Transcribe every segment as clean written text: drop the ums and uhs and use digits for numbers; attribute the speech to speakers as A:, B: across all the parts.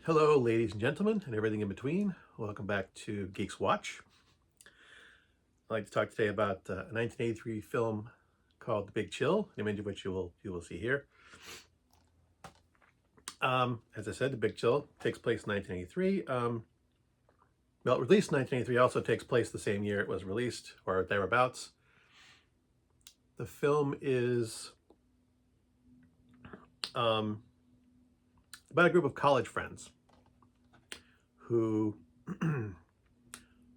A: Hello, ladies and gentlemen, and everything in between. Welcome back to Geeks Watch. I'd like to talk today about a 1983 film called The Big Chill, an image of which you will see here. As I said, The Big Chill takes place in 1983. Well, released in 1983, also takes place the same year it was released, or thereabouts. The film is about a group of college friends who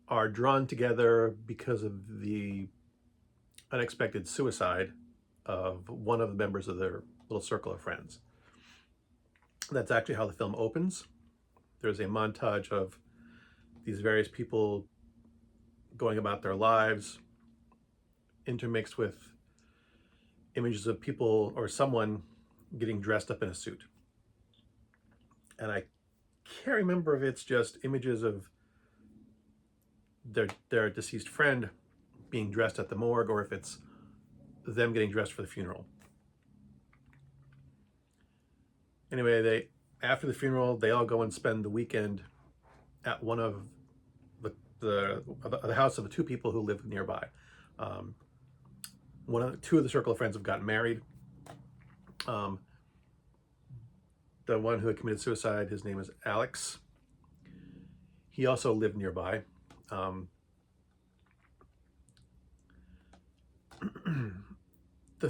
A: are drawn together because of the unexpected suicide of one of the members of their little circle of friends. That's actually how the film opens. There's a montage of these various people going about their lives, intermixed with images of people or someone getting dressed up in a suit. And I can't remember if it's just images of their deceased friend being dressed at the morgue or if it's them getting dressed for the funeral. Anyway, after the funeral, they all go and spend the weekend at one of the house of the two people who live nearby. Two of the circle of friends have gotten married. The one who had committed suicide, his name is Alex. He also lived nearby. The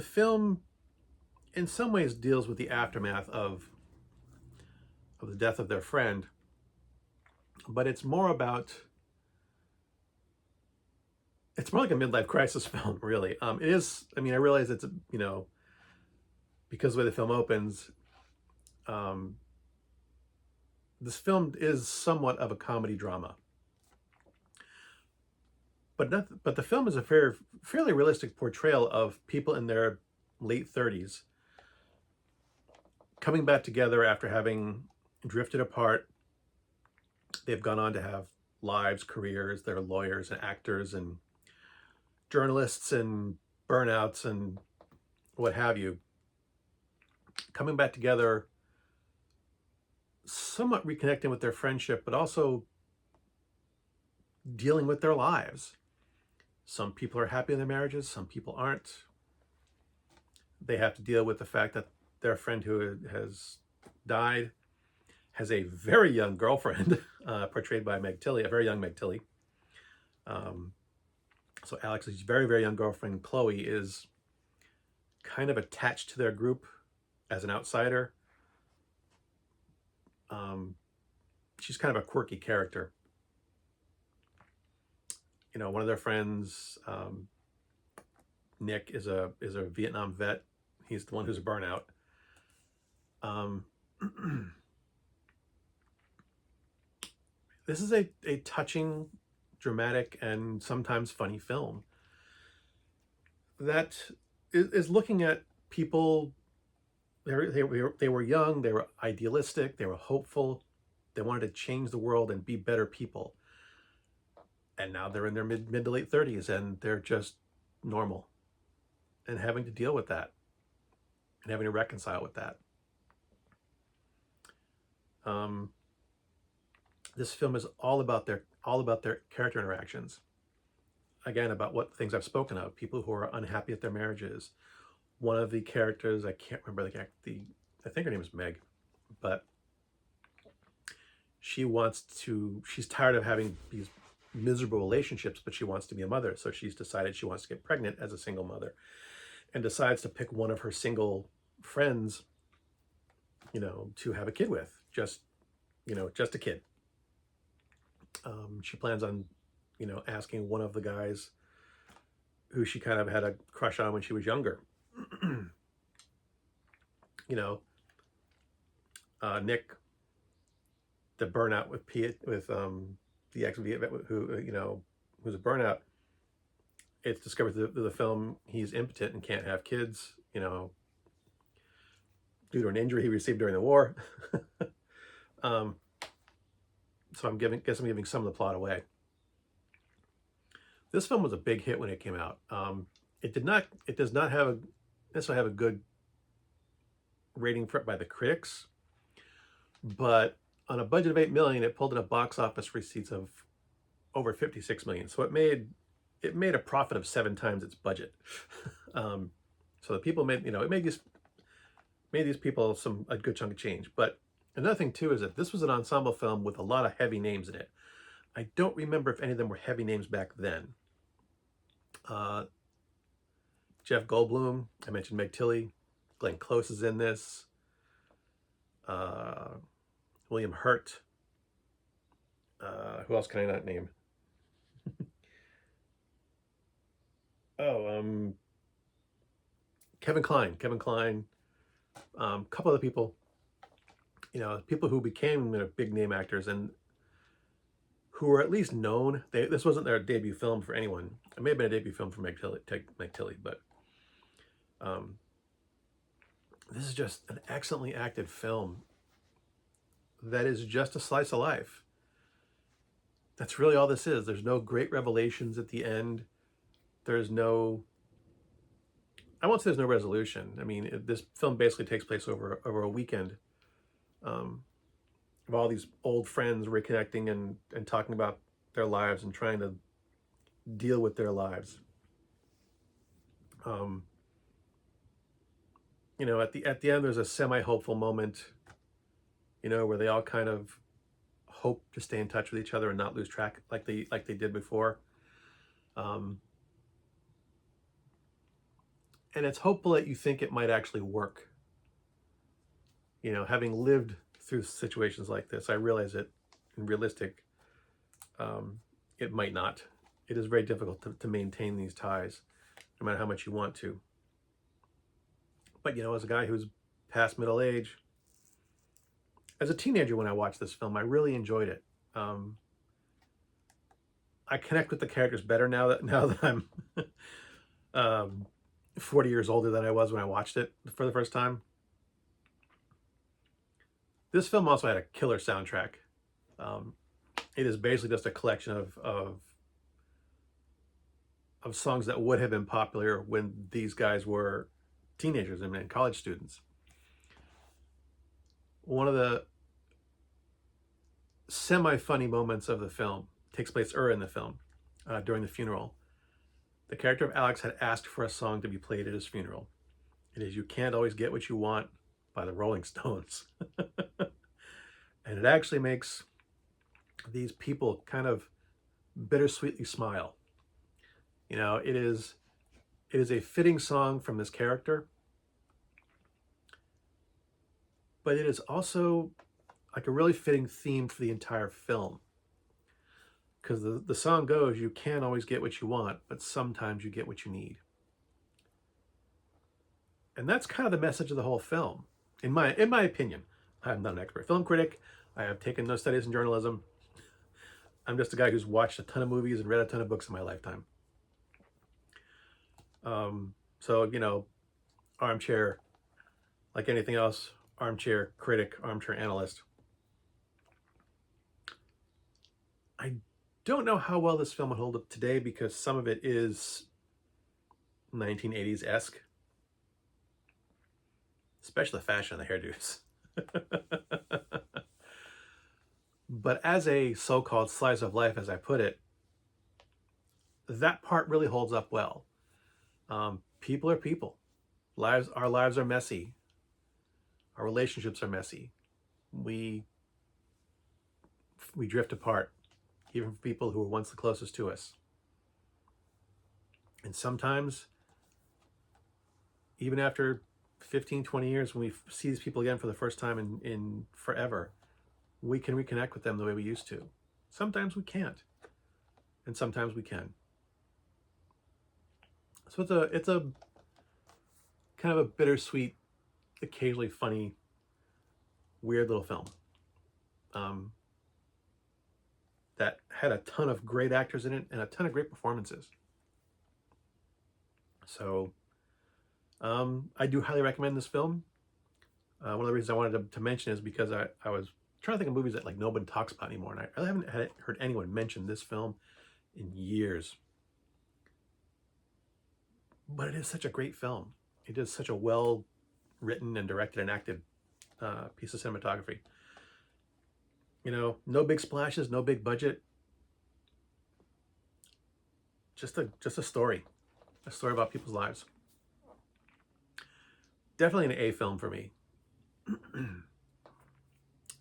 A: film, in some ways, deals with the aftermath of the death of their friend, but it's more like a midlife crisis film, really. It is. I mean, I realize it's because of the way the film opens. This film is somewhat of a comedy drama, but the film is a fairly realistic portrayal of people in their late 30s coming back together after having drifted apart. They've gone on to have lives, careers. They're lawyers and actors and journalists and burnouts and what have you. Coming back together, somewhat reconnecting with their friendship, but also dealing with their lives. Some people are happy in their marriages, some people aren't. They have to deal with the fact that their friend who has died has a very young girlfriend, portrayed by Meg Tilly, a very young Meg Tilly. So Alex's very, very young girlfriend, Chloe, is kind of attached to their group as an outsider. She's kind of a quirky character. One of their friends, Nick, is a Vietnam vet. He's the one who's a burnout. This is a touching, dramatic, and sometimes funny film that is looking at people. They were young, they were idealistic, they were hopeful, they wanted to change the world and be better people. And now they're in their mid to late 30s and they're just normal and having to deal with that and having to reconcile with that. This film is all about their character interactions. Again, about what things I've spoken of: people who are unhappy at their marriages. One of the characters, I can't remember I think her name is Meg, but she's tired of having these miserable relationships, but she wants to be a mother. So she's decided she wants to get pregnant as a single mother and decides to pick one of her single friends, to have a kid with, just a kid. She plans on, asking one of the guys who she kind of had a crush on when she was younger. Nick, the burnout with the ex who's a burnout. It's discovered through the film he's impotent and can't have kids, due to an injury he received during the war. So I'm giving some of the plot away. This film was a big hit when it came out. It does not necessarily have a good rating by the critics, but on a budget of 8 million, it pulled in a box office receipts of over 56 million. So it made a profit of 7 times its budget. So the people made, it made these people a good chunk of change. But another thing too is that this was an ensemble film with a lot of heavy names in it. I don't remember if any of them were heavy names back then. Jeff Goldblum, I mentioned Meg Tilly, Glenn Close is in this, William Hurt. Who else can I not name? Kevin Kline, a couple other people, people who became big name actors and who were at least known. This wasn't their debut film for anyone. It may have been a debut film for Meg Tilly, but this is just an excellently acted film that is just a slice of life. That's really all this is. There's no great revelations at the end. There's no, I won't say there's no resolution. I mean, this film basically takes place over a weekend of all these old friends reconnecting and talking about their lives and trying to deal with their lives. At the end, there's a semi-hopeful moment, where they all kind of hope to stay in touch with each other and not lose track like they did before. And it's hopeful that you think it might actually work. Having lived through situations like this, I realize that in realistic, it might not. It is very difficult to maintain these ties, no matter how much you want to. But, as a guy who's past middle age, as a teenager when I watched this film, I really enjoyed it. I connect with the characters better now that I'm 40 years older than I was when I watched it for the first time. This film also had a killer soundtrack. It is basically just a collection of songs that would have been popular when these guys were teenagers and college students. One of the semi-funny moments of the film takes place in the film, during the funeral. The character of Alex had asked for a song to be played at his funeral. It is "You Can't Always Get What You Want" by the Rolling Stones. And it actually makes these people kind of bittersweetly smile. It is a fitting song from this character, but it is also like a really fitting theme for the entire film. Because the song goes, "You can't always get what you want, but sometimes you get what you need." And that's kind of the message of the whole film, in my opinion. I'm not an expert film critic. I have taken no studies in journalism. I'm just a guy who's watched a ton of movies and read a ton of books in my lifetime. So, armchair, like anything else, armchair critic, armchair analyst. I don't know how well this film would hold up today because some of it is 1980s-esque. Especially the fashion of the hairdos. But as a so-called slice of life, as I put it, that part really holds up well. People are people. Our lives are messy. Our relationships are messy. We drift apart, even for people who were once the closest to us. And sometimes, even after 15, 20 years, when we see these people again for the first time in forever, we can reconnect with them the way we used to. Sometimes we can't, and sometimes we can. So it's a kind of a bittersweet, occasionally funny, weird little film that had a ton of great actors in it and a ton of great performances. So I do highly recommend this film. One of the reasons I wanted to mention is because I was trying to think of movies that nobody talks about anymore, and I really haven't heard anyone mention this film in years. But it is such a great film. It is such a well written and directed and acted piece of cinematography. You know, no big splashes, no big budget. Just a story about people's lives. Definitely an A film for me.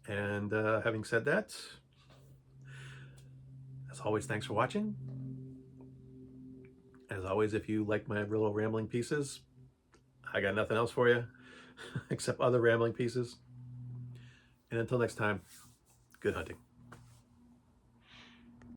A: And having said that, as always, thanks for watching. As always, if you like my little rambling pieces, I got nothing else for you except other rambling pieces. And until next time, good hunting.